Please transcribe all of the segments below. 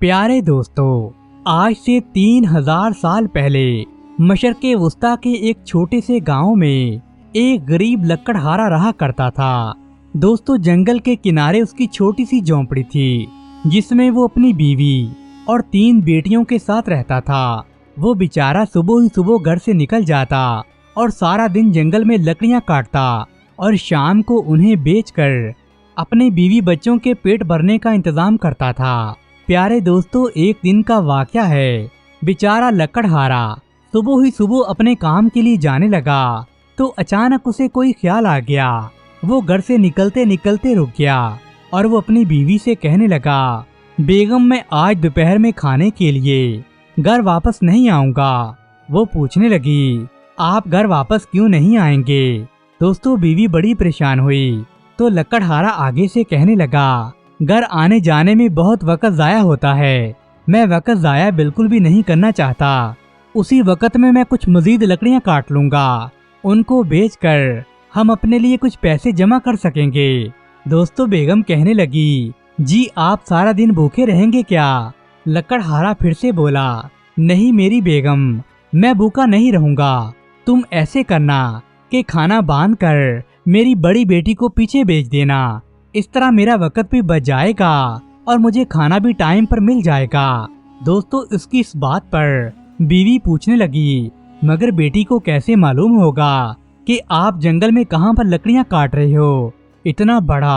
प्यारे दोस्तों, आज से 3000 साल पहले मशरक़े वुस्ता के एक छोटे से गांव में एक गरीब लकड़हारा रहा करता था। दोस्तों, जंगल के किनारे उसकी छोटी सी झोंपड़ी थी जिसमें वो अपनी बीवी और 3 बेटियों के साथ रहता था। वो बेचारा सुबह ही सुबह घर से निकल जाता और सारा दिन जंगल में लकड़ियां काटता और शाम को उन्हें बेचकर अपने बीवी बच्चों के पेट भरने का इंतजाम करता था। प्यारे दोस्तों, एक दिन का वाकया है। बेचारा लकड़हारा सुबह ही सुबह अपने काम के लिए जाने लगा तो अचानक उसे कोई ख्याल आ गया। वो घर से निकलते निकलते रुक गया और वो अपनी बीवी से कहने लगा, बेगम, मैं आज दोपहर में खाने के लिए घर वापस नहीं आऊंगा। वो पूछने लगी, आप घर वापस क्यों नहीं आएंगे? दोस्तों, बीवी बड़ी परेशान हुई तो लकड़हारा आगे से कहने लगा, घर आने जाने में बहुत वक्त जाया होता है। मैं वक्त जाया बिल्कुल भी नहीं करना चाहता। उसी वक्त में मैं कुछ मजीद लकड़ियां काट लूंगा। उनको बेचकर हम अपने लिए कुछ पैसे जमा कर सकेंगे। दोस्तों, बेगम कहने लगी, जी आप सारा दिन भूखे रहेंगे क्या? लकड़हारा फिर से बोला, नहीं मेरी बेगम, मैं भूखा नहीं रहूंगा। तुम ऐसे करना कि खाना बांध कर मेरी बड़ी बेटी को पीछे भेज देना। इस तरह मेरा वक्त भी बच जाएगा और मुझे खाना भी टाइम पर मिल जाएगा। दोस्तों, इसकी इस बात पर बीवी पूछने लगी, मगर बेटी को कैसे मालूम होगा कि आप जंगल में कहां पर लकड़ियां काट रहे हो? इतना बड़ा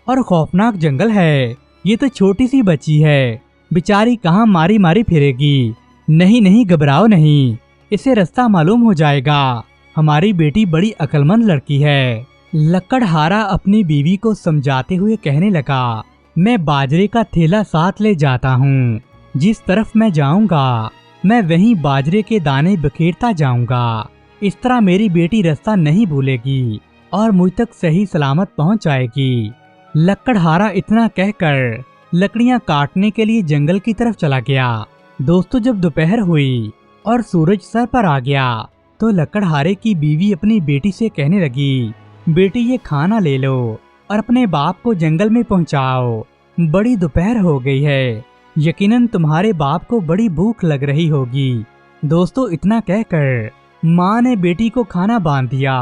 और खौफनाक जंगल है। ये तो छोटी सी बच्ची है, बेचारी कहां मारी मारी फिरेगी। नहीं नहीं, घबराओ नहीं, इसे रास्ता मालूम हो जाएगा। हमारी बेटी बड़ी अक्लमंद लड़की है। लकड़हारा अपनी बीवी को समझाते हुए कहने लगा, मैं बाजरे का थैला साथ ले जाता हूँ। जिस तरफ मैं जाऊंगा मैं वहीं बाजरे के दाने बिखेरता जाऊंगा। इस तरह मेरी बेटी रास्ता नहीं भूलेगी और मुझ तक सही सलामत पहुँच जाएगी। लकड़हारा इतना कहकर लकड़ियां काटने के लिए जंगल की तरफ चला गया। दोस्तों, जब दोपहर हुई और सूरज सर पर आ गया तो लकड़हारे की बीवी अपनी बेटी से कहने लगी, बेटी ये खाना ले लो और अपने बाप को जंगल में पहुंचाओ। बड़ी दोपहर हो गई है, यकीनन तुम्हारे बाप को बड़ी भूख लग रही होगी। दोस्तों, इतना कहकर माँ ने बेटी को खाना बांध दिया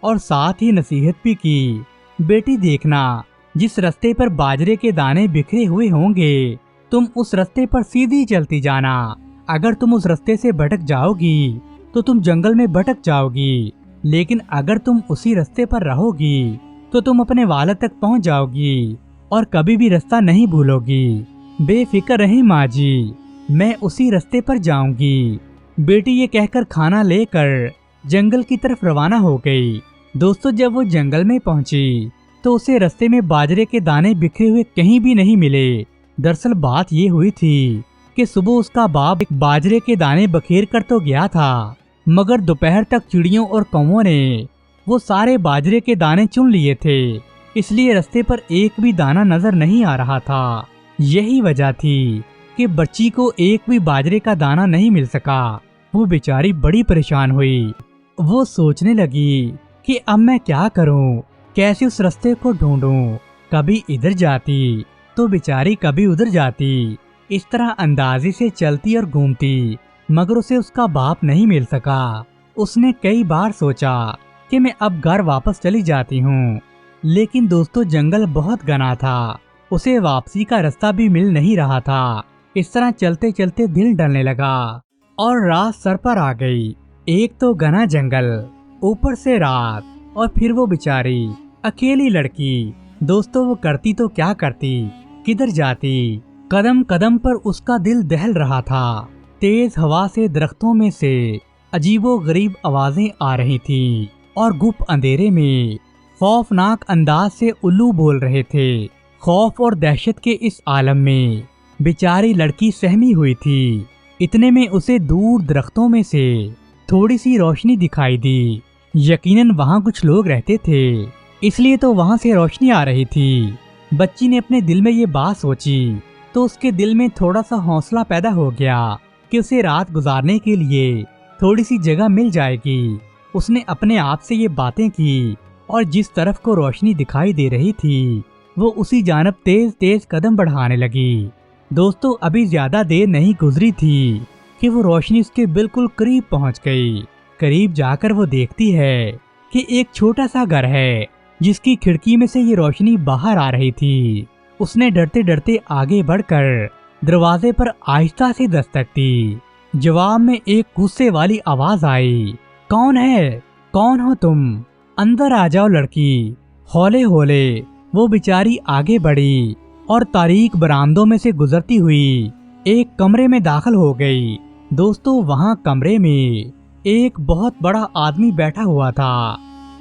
और साथ ही नसीहत भी की, बेटी देखना, जिस रास्ते पर बाजरे के दाने बिखरे हुए होंगे तुम उस रास्ते पर सीधी चलती जाना। अगर तुम उस रास्ते से भटक जाओगी तो तुम जंगल में भटक जाओगी, लेकिन अगर तुम उसी रास्ते पर रहोगी तो तुम अपने वालद तक पहुंच जाओगी और कभी भी रास्ता नहीं भूलोगी। बेफिक्र रही माँ जी, मैं उसी रास्ते पर जाऊंगी। बेटी ये कहकर खाना लेकर जंगल की तरफ रवाना हो गई। दोस्तों, जब वो जंगल में पहुंची तो उसे रास्ते में बाजरे के दाने बिखरे हुए कहीं भी नहीं मिले। दरअसल बात ये हुई थी कि सुबह उसका बाप बाजरे के दाने बखेर कर तो गया था, मगर दोपहर तक चिड़ियों और कौवों ने वो सारे बाजरे के दाने चुन लिए थे, इसलिए रास्ते पर एक भी दाना नजर नहीं आ रहा था। यही वजह थी कि बच्ची को एक भी बाजरे का दाना नहीं मिल सका। वो बेचारी बड़ी परेशान हुई। वो सोचने लगी कि अब मैं क्या करूं, कैसे उस रास्ते को ढूंढूं। कभी इधर जाती तो बेचारी कभी उधर जाती। इस तरह अंदाजे से चलती और घूमती, मगर उसे उसका बाप नहीं मिल सका। उसने कई बार सोचा कि मैं अब घर वापस चली जाती हूँ, लेकिन दोस्तों, जंगल बहुत घना था, उसे वापसी का रास्ता भी मिल नहीं रहा था। इस तरह चलते चलते दिन ढलने लगा और रात सर पर आ गई। एक तो घना जंगल, ऊपर से रात, और फिर वो बेचारी अकेली लड़की। दोस्तों, वो करती तो क्या करती, किधर जाती? कदम कदम पर उसका दिल दहल रहा था। तेज हवा से दरख्तों में से अजीबो गरीब आवाजें आ रही थीं और गुप अंधेरे में खौफनाक अंदाज से उल्लू बोल रहे थे। खौफ और दहशत के इस आलम में बेचारी लड़की सहमी हुई थी। इतने में उसे दूर दरख्तों में से थोड़ी सी रोशनी दिखाई दी। यकीनन वहाँ कुछ लोग रहते थे, इसलिए तो वहाँ से रोशनी आ रही थी। बच्ची ने अपने दिल में ये बात सोची तो उसके दिल में थोड़ा सा हौसला पैदा हो गया कि उसे रात गुजारने के लिए थोड़ी सी जगह मिल जाएगी। उसने अपने आप से ये बातें की और जिस तरफ को रोशनी दिखाई दे रही थी वो उसी जानब तेज तेज कदम बढ़ाने लगी। दोस्तों अभी ज्यादा देर नहीं गुजरी थी कि वो रोशनी उसके बिल्कुल करीब पहुंच गई। करीब जाकर वो देखती है कि एक छोटा सा घर है जिसकी खिड़की में से ये रोशनी बाहर आ रही थी। उसने डरते डरते आगे बढ़कर दरवाजे पर आहिस्ता से दस्तक दी। जवाब में एक गुस्से वाली आवाज आई, कौन है? कौन हो तुम? अंदर आ जाओ लड़की। हौले हौले वो बेचारी आगे बढ़ी और तारीक बरामदों में से गुजरती हुई एक कमरे में दाखिल हो गई। दोस्तों वहां कमरे में एक बहुत बड़ा आदमी बैठा हुआ था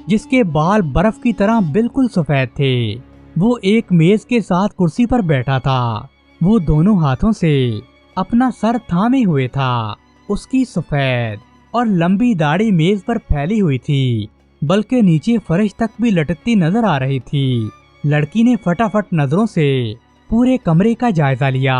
जिसके बाल बर्फ की तरह बिल्कुल सफेद थे। वो एक मेज के साथ कुर्सी पर बैठा था। वो दोनों हाथों से अपना सर थामे हुए था। उसकी सफेद और लंबी दाढ़ी मेज पर फैली हुई थी, बल्कि नीचे फर्श तक भी लटकती नजर आ रही थी। लड़की ने फटाफट नजरों से पूरे कमरे का जायजा लिया।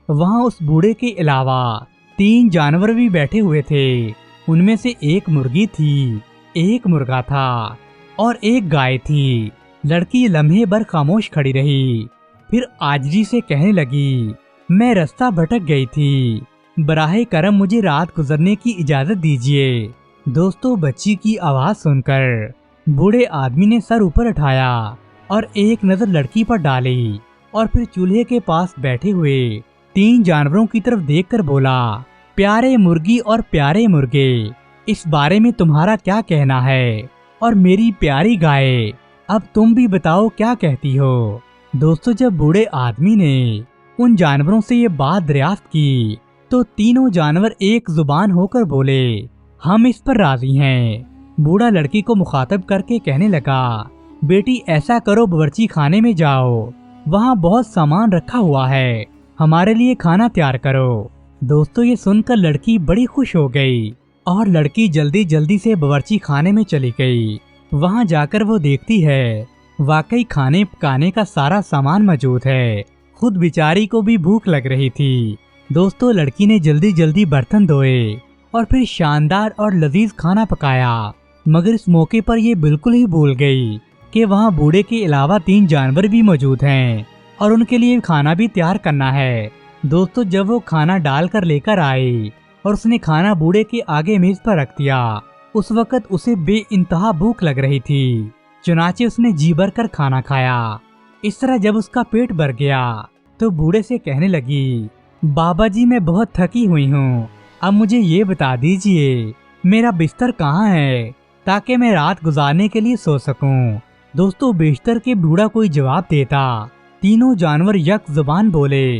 वहां उस बूढ़े के अलावा 3 जानवर भी बैठे हुए थे। उनमें से एक मुर्गी थी, एक मुर्गा था और एक गाय थी। लड़की लम्हे भर खामोश खड़ी रही, फिर आजिज़ी से कहने लगी, मैं रास्ता भटक गई थी, बराहे करम मुझे रात गुजरने की इजाजत दीजिए। दोस्तों बच्ची की आवाज सुनकर बूढ़े आदमी ने सर ऊपर उठाया और एक नजर लड़की पर डाली और फिर चूल्हे के पास बैठे हुए 3 जानवरों की तरफ देखकर बोला, प्यारे मुर्गी और प्यारे मुर्गे, इस बारे में तुम्हारा क्या कहना है? और मेरी प्यारी गाय, अब तुम भी बताओ क्या कहती हो? दोस्तों जब बूढ़े आदमी ने उन जानवरों से ये बात दरियाफ्त की तो तीनों जानवर एक जुबान होकर बोले, हम इस पर राजी हैं। बूढ़ा लड़की को मुखातब करके कहने लगा, बेटी ऐसा करो, बावर्ची खाने में जाओ, वहाँ बहुत सामान रखा हुआ है, हमारे लिए खाना तैयार करो। दोस्तों ये सुनकर लड़की बड़ी खुश हो गई और लड़की जल्दी जल्दी से बावर्ची खाने में चली गई। वहाँ जाकर वो देखती है वाकई खाने पकाने का सारा सामान मौजूद है। खुद बेचारी को भी भूख लग रही थी। दोस्तों लड़की ने जल्दी जल्दी बर्तन धोए और फिर शानदार और लजीज खाना पकाया, मगर इस मौके पर ये बिल्कुल ही भूल गई कि वहाँ बूढ़े के अलावा 3 जानवर भी मौजूद हैं और उनके लिए खाना भी तैयार करना है। दोस्तों जब वो खाना डालकर लेकर आई और उसने खाना बूढ़े के आगे मेज पर रख दिया, उस वक्त उसे बेइंतहा भूख लग रही थी। चुनाचे उसने जी भर कर खाना खाया। इस तरह जब उसका पेट भर गया तो बूढ़े से कहने लगी, बाबा जी मैं बहुत थकी हुई हूँ, अब मुझे ये बता दीजिए मेरा बिस्तर कहाँ है ताकि मैं रात गुजारने के लिए सो सकूं। दोस्तों बिस्तर के बूढ़ा कोई जवाब देता। तीनों जानवर यक जुबान बोले,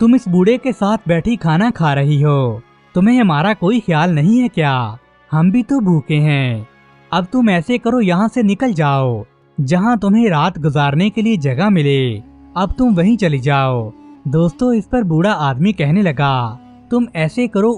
तुम इस बूढ़े के साथ बैठी खाना खा रही हो, तुम्हें हमारा कोई ख्याल नहीं है क्या? हम भी तो भूखे हैं। अब तुम ऐसे करो, यहाँ से निकल जाओ, जहाँ तुम्हें रात गुजारने के लिए जगह मिले, अब तुम वहीं चली जाओ। दोस्तों इस पर बूढ़ा आदमी कहने लगा, तुम ऐसे करो,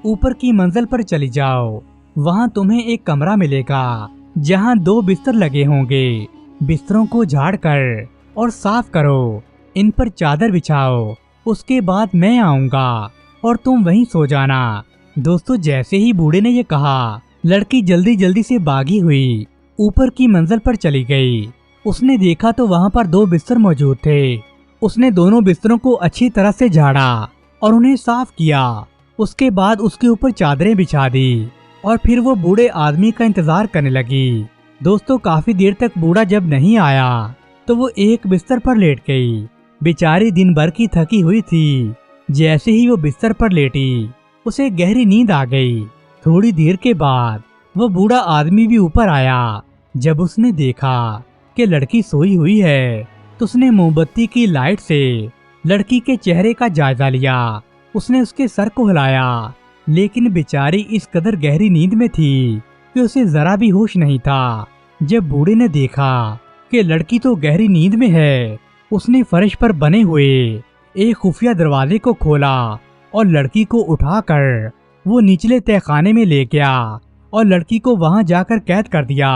ऊपर की मंजिल पर चली जाओ, वहाँ तुम्हें एक कमरा मिलेगा जहाँ 2 बिस्तर लगे होंगे। बिस्तरों को झाड़ कर और साफ करो, इन पर चादर बिछाओ, उसके बाद मैं आऊंगा और तुम वहीं सो जाना। दोस्तों जैसे ही बूढ़े ने ये कहा, लड़की जल्दी जल्दी से भागी हुई ऊपर की मंजिल पर चली गई। उसने देखा तो वहाँ पर 2 बिस्तर मौजूद थे। उसने दोनों बिस्तरों को अच्छी तरह से झाड़ा और उन्हें साफ किया। उसके बाद उसके ऊपर चादरें बिछा दी और फिर वो बूढ़े आदमी का इंतजार करने लगी। दोस्तों काफी देर तक बूढ़ा जब नहीं आया तो वो एक बिस्तर पर लेट गई। बेचारी दिन भर की थकी हुई थी। जैसे ही वो बिस्तर पर लेटी उसे गहरी नींद आ गई। थोड़ी देर के बाद वो बूढ़ा आदमी भी ऊपर आया। जब उसने देखा कि लड़की सोई हुई है तो उसने मोमबत्ती की लाइट से लड़की के चेहरे का जायजा लिया। उसने उसके सर को हिलाया, लेकिन बेचारी इस कदर गहरी नींद में थी कि उसे जरा भी होश नहीं था। जब बूढ़े ने देखा कि लड़की तो गहरी नींद में है, उसने फर्श पर बने हुए एक खुफिया दरवाजे को खोला और लड़की को उठाकर वो निचले तहखाने में ले गया और लड़की को वहां जाकर कैद कर दिया।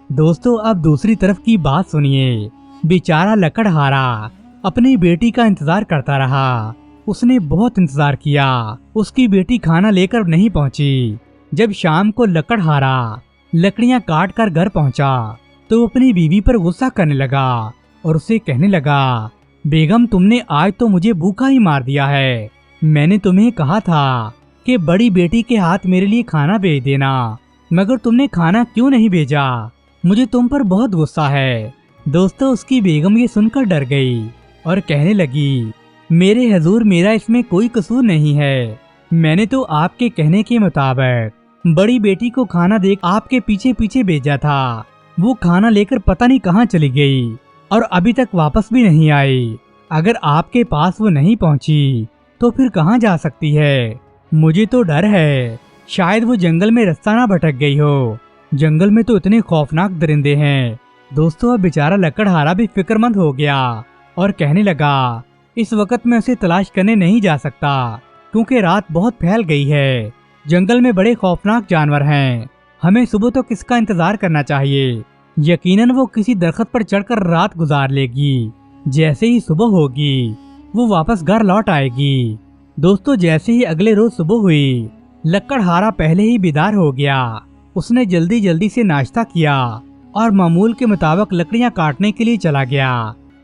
दोस्तों अब दूसरी तरफ की बात सुनिए। बेचारा लकड़हारा अपनी बेटी का इंतजार करता रहा। उसने बहुत इंतजार किया, उसकी बेटी खाना लेकर नहीं पहुंची। जब शाम को लकड़हारा लकड़ियां काट कर घर पहुंचा तो वो अपनी बीवी पर गुस्सा करने लगा और उसे कहने लगा, बेगम, तुमने आज तो मुझे भूखा ही मार दिया है। मैंने तुम्हें कहा था कि बड़ी बेटी के हाथ मेरे लिए खाना भेज देना, मगर तुमने खाना क्यों नहीं भेजा? मुझे तुम पर बहुत गुस्सा है। दोस्तों, उसकी बेगम ये सुनकर डर गई और कहने लगी, मेरे हजूर, मेरा इसमें कोई कसूर नहीं है। मैंने तो आपके कहने के मुताबिक बड़ी बेटी को खाना देकर आपके पीछे पीछे भेजा था। वो खाना लेकर पता नहीं कहाँ चली गई और अभी तक वापस भी नहीं आई। अगर आपके पास वो नहीं पहुंची तो फिर कहाँ जा सकती है? मुझे तो डर है, शायद वो जंगल में रास्ता ना भटक गई हो। जंगल में तो इतने खौफनाक दरिंदे हैं। दोस्तों, अब बेचारा लकड़हारा भी फिक्रमंद हो गया और कहने लगा, इस वक्त मैं उसे तलाश करने नहीं जा सकता, क्योंकि रात बहुत फैल गई है। जंगल में बड़े खौफनाक जानवर हैं। हमें सुबह तो किसका इंतजार करना चाहिए। यकीनन वो किसी दरख्त पर चढ़कर रात गुजार लेगी। जैसे ही सुबह होगी वो वापस घर लौट आएगी। दोस्तों, जैसे ही अगले रोज सुबह हुई, लकड़हारा पहले ही बेदार हो गया। उसने जल्दी जल्दी से नाश्ता किया और मामूल के मुताबिक लकड़ियां काटने के लिए चला गया।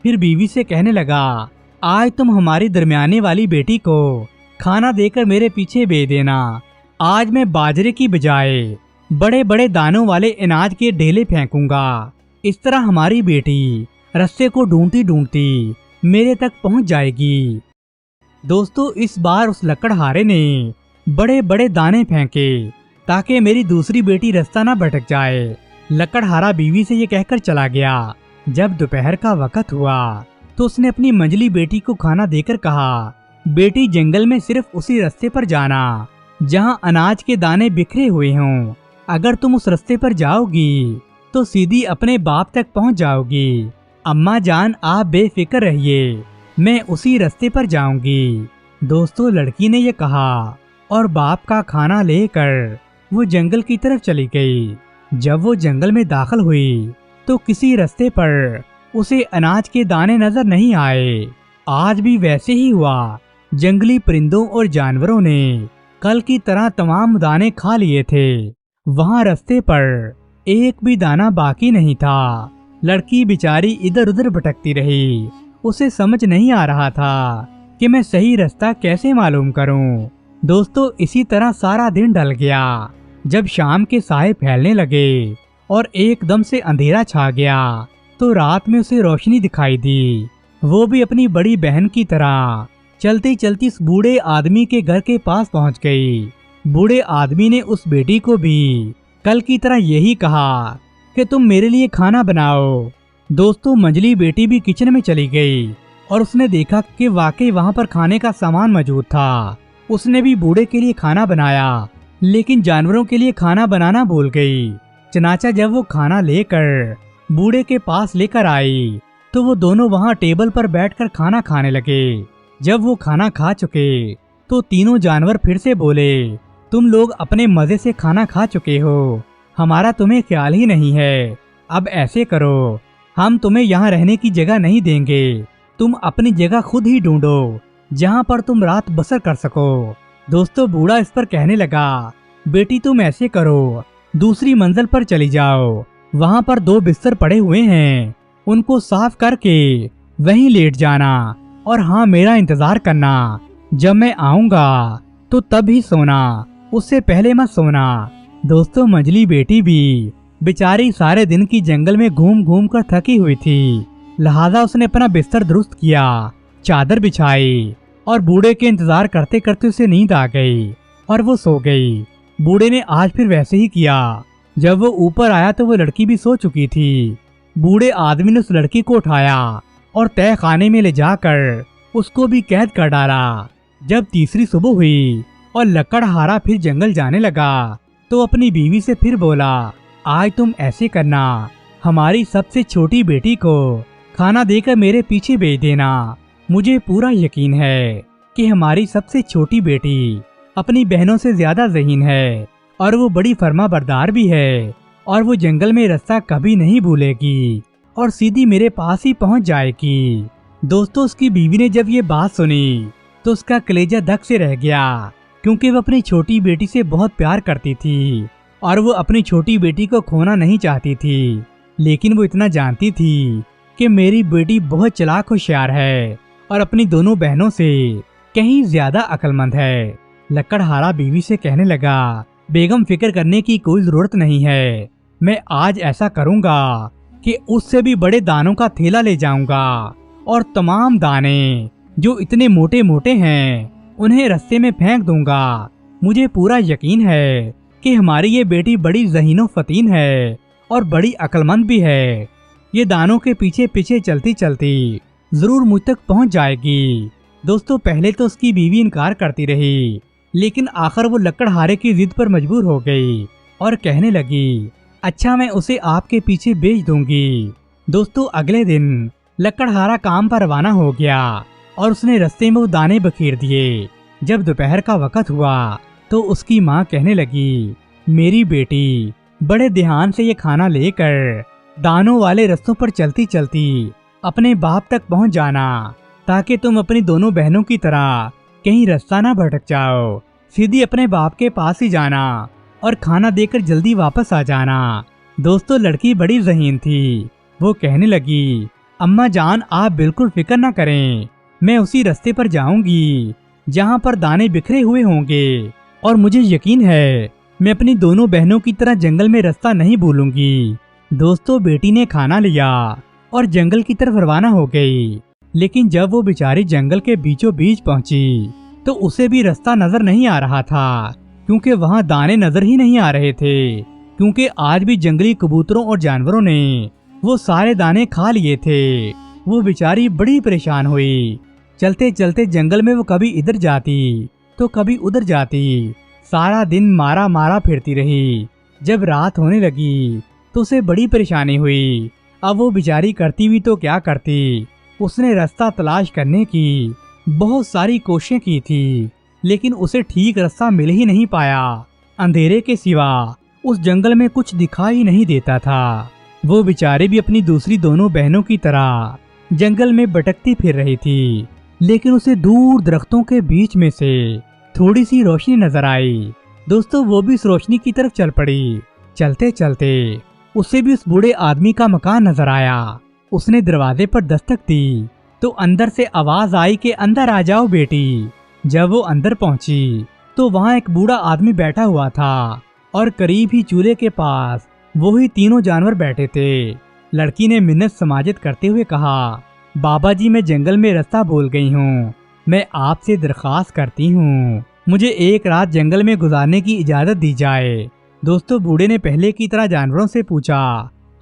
फिर बीवी से कहने लगा, आज तुम हमारी दरमियाने वाली बेटी को खाना देकर मेरे पीछे भेज देना। आज मैं बाजरे की बजाय बड़े बड़े दानों वाले अनाज के ढेले फेंकूंगा। इस तरह हमारी बेटी रास्ते को ढूंढती ढूंढती मेरे तक पहुंच जाएगी। दोस्तों, इस बार उस लकड़हारे ने बड़े बड़े दाने फेंके ताकि मेरी दूसरी बेटी रास्ता न भटक जाए। लकड़हारा बीवी से ये कहकर चला गया। जब दोपहर का वक्त हुआ तो उसने अपनी मंझली बेटी को खाना देकर कहा, बेटी, जंगल में सिर्फ उसी रास्ते पर जाना जहां अनाज के दाने बिखरे हुए हों। अगर तुम उस रास्ते पर जाओगी तो सीधी अपने बाप तक पहुंच जाओगी। अम्मा जान, आप बेफिक्र रहिए, मैं उसी रास्ते पर जाऊंगी। दोस्तों, लड़की ने यह कहा और बाप का खाना लेकर वो जंगल की तरफ चली गई। जब वो जंगल में दाखिल हुई तो किसी रास्ते पर उसे अनाज के दाने नजर नहीं आए। आज भी वैसे ही हुआ। जंगली परिंदों और जानवरों ने कल की तरह तमाम दाने खा लिए थे। वहां रास्ते पर एक भी दाना बाकी नहीं था। लड़की बेचारी इधर उधर भटकती रही। उसे समझ नहीं आ रहा था कि मैं सही रास्ता कैसे मालूम करूं। दोस्तों, इसी तरह सारा दिन ढल गया। जब शाम के साए फैलने लगे और एकदम से अंधेरा छा गया तो रात में उसे रोशनी दिखाई दी। वो भी अपनी बड़ी बहन की तरह चलती चलती उस बूढ़े आदमी के घर के पास पहुंच गई। बूढ़े आदमी ने उस बेटी को भी कल की तरह यही कहा कि तुम मेरे लिए खाना बनाओ। दोस्तों, मंझली बेटी भी किचन में चली गई और उसने देखा कि वाकई वहां पर खाने का सामान मौजूद था। उसने भी बूढ़े के लिए खाना बनाया, लेकिन जानवरों के लिए खाना बनाना भूल गई। चनाचा जब वो खाना लेकर बूढ़े के पास लेकर आई तो वो दोनों वहां टेबल पर बैठकर खाना खाने लगे। जब वो खाना खा चुके तो तीनों जानवर फिर से बोले, तुम लोग अपने मजे से खाना खा चुके हो, हमारा तुम्हें ख्याल ही नहीं है। अब ऐसे करो, हम तुम्हें यहाँ रहने की जगह नहीं देंगे। तुम अपनी जगह खुद ही ढूंढो जहाँ पर तुम रात बसर कर सको। दोस्तों, बूढ़ा इस पर कहने लगा, बेटी तुम ऐसे करो, दूसरी मंजिल पर चली जाओ। वहाँ पर 2 बिस्तर पड़े हुए हैं, उनको साफ करके वहीं लेट जाना और हाँ, मेरा इंतजार करना। जब मैं आऊंगा तो तब ही सोना, उससे पहले मत सोना। दोस्तों, मंझली बेटी भी बेचारी सारे दिन की जंगल में घूम घूम कर थकी हुई थी, लिहाजा उसने अपना बिस्तर दुरुस्त किया, चादर बिछाई और बूढ़े के इंतजार करते करते उसे नींद आ गई और वो सो गई। बूढ़े ने आज फिर वैसे ही किया। जब वो ऊपर आया तो वो लड़की भी सो चुकी थी। बूढ़े आदमी ने उस लड़की को उठाया और तय खाने में ले जाकर उसको भी कैद कर डाला। जब तीसरी सुबह हुई और लकड़हारा फिर जंगल जाने लगा तो अपनी बीवी से फिर बोला, आज तुम ऐसे करना, हमारी सबसे छोटी बेटी को खाना देकर मेरे पीछे भेज देना। मुझे पूरा यकीन है कि हमारी सबसे छोटी बेटी अपनी बहनों से ज्यादा ज़हीन है और वो बड़ी फर्माबरदार भी है और वो जंगल में रास्ता कभी नहीं भूलेगी और सीधी मेरे पास ही पहुंच जाएगी। दोस्तों, उसकी बीवी ने जब ये बात सुनी तो उसका कलेजा धक से रह गया, क्योंकि वो अपनी छोटी बेटी से बहुत प्यार करती थी और वो अपनी छोटी बेटी को खोना नहीं चाहती थी। लेकिन वो इतना जानती थी कि मेरी बेटी बहुत चालाक होशियार है और अपनी दोनों बहनों से कहीं ज्यादा अक्लमंद है। लकड़हारा बीवी से कहने लगा, बेगम फिक्र करने की कोई जरूरत नहीं है। मैं आज ऐसा करूंगा कि उससे भी बड़े दानों का थैला ले जाऊंगा और तमाम दाने जो इतने मोटे मोटे हैं उन्हें रास्ते में फेंक दूंगा। मुझे पूरा यकीन है कि हमारी ये बेटी बड़ी ज़हीनो फतीन है और बड़ी अक्लमंद भी है। ये दानों के पीछे पीछे चलती चलती जरूर मुझ तक पहुंच जाएगी। दोस्तों, पहले तो उसकी बीवी इनकार करती रही, लेकिन आखिर वो लकड़हारे की जिद पर मजबूर हो गई और कहने लगी, अच्छा मैं उसे आपके पीछे बेच दूंगी। दोस्तों, अगले दिन लकड़हारा काम पर रवाना हो गया और उसने रास्ते में वो दाने बखेर दिए। जब दोपहर का वक्त हुआ तो उसकी माँ कहने लगी, मेरी बेटी बड़े ध्यान से ये खाना लेकर दानों वाले रास्तों पर चलती चलती अपने बाप तक पहुंच जाना, ताकि तुम अपनी दोनों बहनों की तरह कहीं रास्ता ना भटक जाओ। सीधी अपने बाप के पास ही जाना और खाना देकर जल्दी वापस आ जाना। दोस्तों, लड़की बड़ी ज़हीन थी। वो कहने लगी, अम्मा जान आप बिल्कुल फिक्र ना करें, मैं उसी रास्ते पर जाऊंगी जहाँ पर दाने बिखरे हुए होंगे और मुझे यकीन है मैं अपनी दोनों बहनों की तरह जंगल में रास्ता नहीं भूलूंगी। दोस्तों, बेटी ने खाना लिया और जंगल की तरफ रवाना हो गई। लेकिन जब वो बेचारी जंगल के बीचों बीच पहुंची तो उसे भी रास्ता नजर नहीं आ रहा था, क्योंकि वहां दाने नजर ही नहीं आ रहे थे, क्योंकि आज भी जंगली कबूतरों और जानवरों ने वो सारे दाने खा लिए थे। वो बेचारी बड़ी परेशान हुई। चलते चलते जंगल में वो कभी इधर जाती तो कभी उधर जाती, सारा दिन मारा मारा फिरती रही। जब रात होने लगी तो उसे बड़ी परेशानी हुई। अब वो बेचारी करती भी तो क्या करती। उसने रास्ता तलाश करने की बहुत सारी कोशिशें की थी, लेकिन उसे ठीक रास्ता मिल ही नहीं पाया। अंधेरे के सिवा उस जंगल में कुछ दिखाई नहीं देता था। वो बेचारी भी अपनी दूसरी दोनों बहनों की तरह जंगल में भटकती फिर रही थी, लेकिन उसे दूर दरख्तों के बीच में से थोड़ी सी रोशनी नजर आई। दोस्तों, वो भी इस रोशनी की तरफ चल पड़ी। चलते चलते उसे भी उस बूढ़े आदमी का मकान नजर आया। उसने दरवाजे पर दस्तक दी तो अंदर से आवाज आई कि अंदर आ जाओ बेटी। जब वो अंदर पहुंची तो वहाँ एक बूढ़ा आदमी बैठा हुआ था और करीब ही चूल्हे के पास वही तीनों जानवर बैठे थे। लड़की ने मिन्नत समाजत करते हुए कहा, बाबा जी, मैं जंगल में रास्ता भूल गई हूँ। मैं आपसे दरख्वास्त करती हूँ, मुझे एक रात जंगल में गुजारने की इजाजत दी जाए। दोस्तों, बूढ़े ने पहले की तरह जानवरों से पूछा,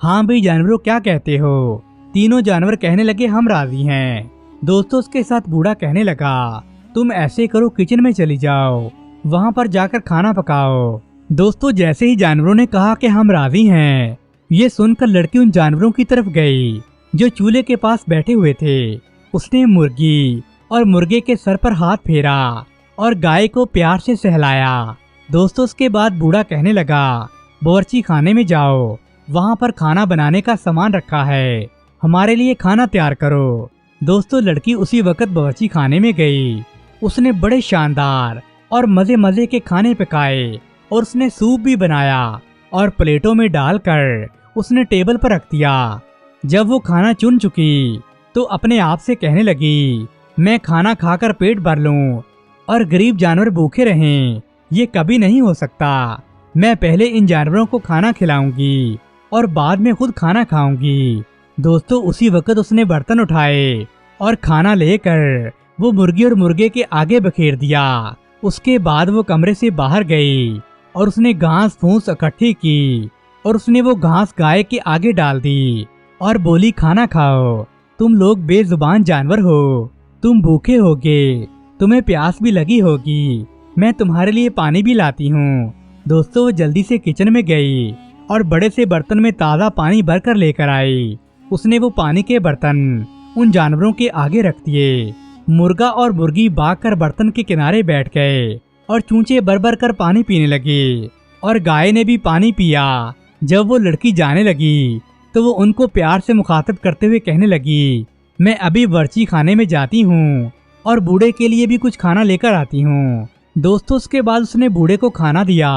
हाँ भाई जानवरों, क्या कहते हो? तीनों जानवर कहने लगे, हम राजी हैं। दोस्तों, उसके साथ बूढ़ा कहने लगा, तुम ऐसे करो, किचन में चली जाओ, वहाँ पर जाकर खाना पकाओ। दोस्तों, जैसे ही जानवरों ने कहा कि हम राजी हैं, ये सुनकर लड़की उन जानवरों की तरफ गई जो चूल्हे के पास बैठे हुए थे। उसने मुर्गी और मुर्गे के सर पर हाथ फेरा और गाय को प्यार से सहलाया। दोस्तों, उसके बाद बूढ़ा कहने लगा, बावर्ची खाने में जाओ, वहाँ पर खाना बनाने का सामान रखा है, हमारे लिए खाना तैयार करो। दोस्तों, लड़की उसी वक्त बावर्ची खाने में गई। उसने बड़े शानदार और मजे मजे के खाने पकाए और उसने सूप भी बनाया और प्लेटों में डालकर उसने टेबल पर रख दिया। जब वो खाना चुन चुकी तो अपने आप से कहने लगी, मैं खाना खाकर पेट भर लूं और गरीब जानवर भूखे रहें, ये कभी नहीं हो सकता। मैं पहले इन जानवरों को खाना खिलाऊंगी और बाद में खुद खाना खाऊंगी। दोस्तों, उसी वक्त उसने बर्तन उठाए और खाना लेकर वो मुर्गी और मुर्गे के आगे बखेर दिया। उसके बाद वो कमरे से बाहर गई और उसने घास फूस इकट्ठी की और उसने वो घास गाय के आगे डाल दी और बोली, खाना खाओ, तुम लोग बेजुबान जानवर हो, तुम भूखे होगे, तुम्हें प्यास भी लगी होगी, मैं तुम्हारे लिए पानी भी लाती हूँ। दोस्तों, वो जल्दी से किचन में गई और बड़े से बर्तन में ताज़ा पानी भरकर लेकर आई। उसने वो पानी के बर्तन उन जानवरों के आगे रख दिए। मुर्गा और मुर्गी भागकर बर्तन के किनारे बैठ गए और चूंचे भर भर कर पानी पीने लगे और गाय ने भी पानी पिया। जब वो लड़की जाने लगी तो वो उनको प्यार से मुखातिब करते हुए कहने लगी, मैं अभी बावर्ची खाने में जाती हूँ और बूढ़े के लिए भी कुछ खाना लेकर आती हूँ। दोस्तों, उसके बाद उसने बूढ़े को खाना दिया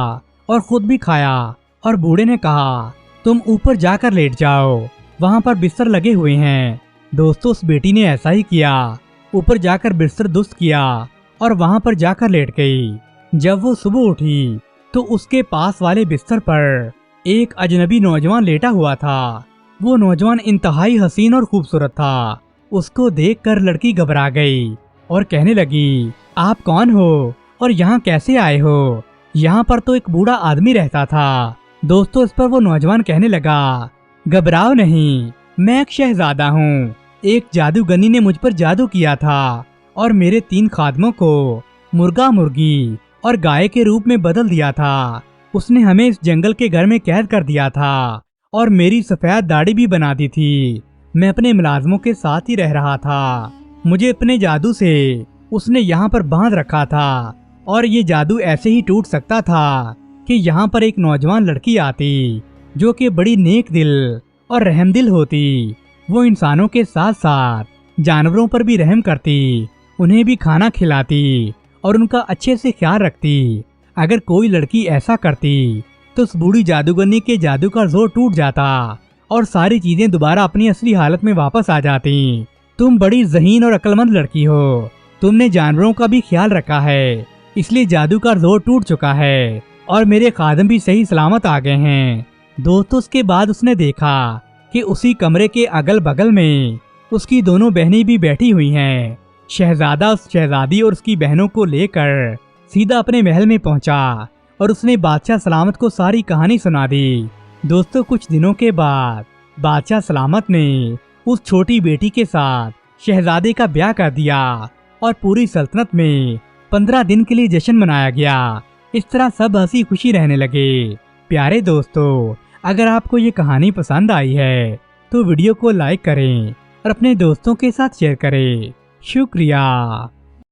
और खुद भी खाया और बूढ़े ने कहा, तुम ऊपर जाकर लेट जाओ, वहाँ पर बिस्तर लगे हुए हैं। दोस्तों उस बेटी ने ऐसा ही किया, ऊपर जाकर बिस्तर दुरुस्त किया और वहाँ पर जाकर लेट गई। जब वो सुबह उठी तो उसके पास वाले बिस्तर पर एक अजनबी नौजवान लेटा हुआ था। वो नौजवान इंतहाई हसीन और खूबसूरत था। उसको देखकर लड़की घबरा गई और कहने लगी, आप कौन हो और यहाँ कैसे आए हो? यहाँ पर तो एक बूढ़ा आदमी रहता था। दोस्तों इस पर वो नौजवान कहने लगा, घबराओ नहीं, मैं एक शहजादा हूँ। एक जादूगरनी ने मुझ पर जादू किया था और मेरे 3 खादमों को मुर्गा, मुर्गी और गाय के रूप में बदल दिया था। उसने हमें इस जंगल के घर में कैद कर दिया था और मेरी सफेद दाढ़ी भी बना दी थी। मैं अपने मुलाजमों के साथ ही रह रहा था। मुझे अपने जादू से उसने यहाँ पर बांध रखा था और ये जादू ऐसे ही टूट सकता था कि यहाँ पर एक नौजवान लड़की आती जो कि बड़ी नेक दिल और रहमदिल होती। वो इंसानों के साथ साथ जानवरों पर भी रहम करती, उन्हें भी खाना खिलाती और उनका अच्छे से ख्याल रखती। अगर कोई लड़की ऐसा करती तो उस बूढ़ी जादूगरनी के जादू का जोर टूट जाता और सारी चीजें दोबारा अपनी असली हालत में वापस आ जाती। तुम बड़ी ज़हीन और अक्लमंद लड़की हो, तुमने जानवरों का भी ख्याल रखा है, इसलिए जादू का जोर टूट चुका है और मेरे खादम भी सही सलामत आ गए हैं। दोस्तों उसके बाद उसने देखा कि उसी कमरे के अगल बगल में उसकी दोनों बहनें भी बैठी हुई हैं। शहजादा उस शहजादी और उसकी बहनों को लेकर सीधा अपने महल में पहुंचा और उसने बादशाह सलामत को सारी कहानी सुना दी। दोस्तों कुछ दिनों के बाद बादशाह सलामत ने उस छोटी बेटी के साथ शहजादे का ब्याह कर दिया और पूरी सल्तनत में 15 दिन के लिए जश्न मनाया गया। इस तरह सब हंसी खुशी रहने लगे। प्यारे दोस्तों, अगर आपको ये कहानी पसंद आई है तो वीडियो को लाइक करें और अपने दोस्तों के साथ शेयर करें। शुक्रिया।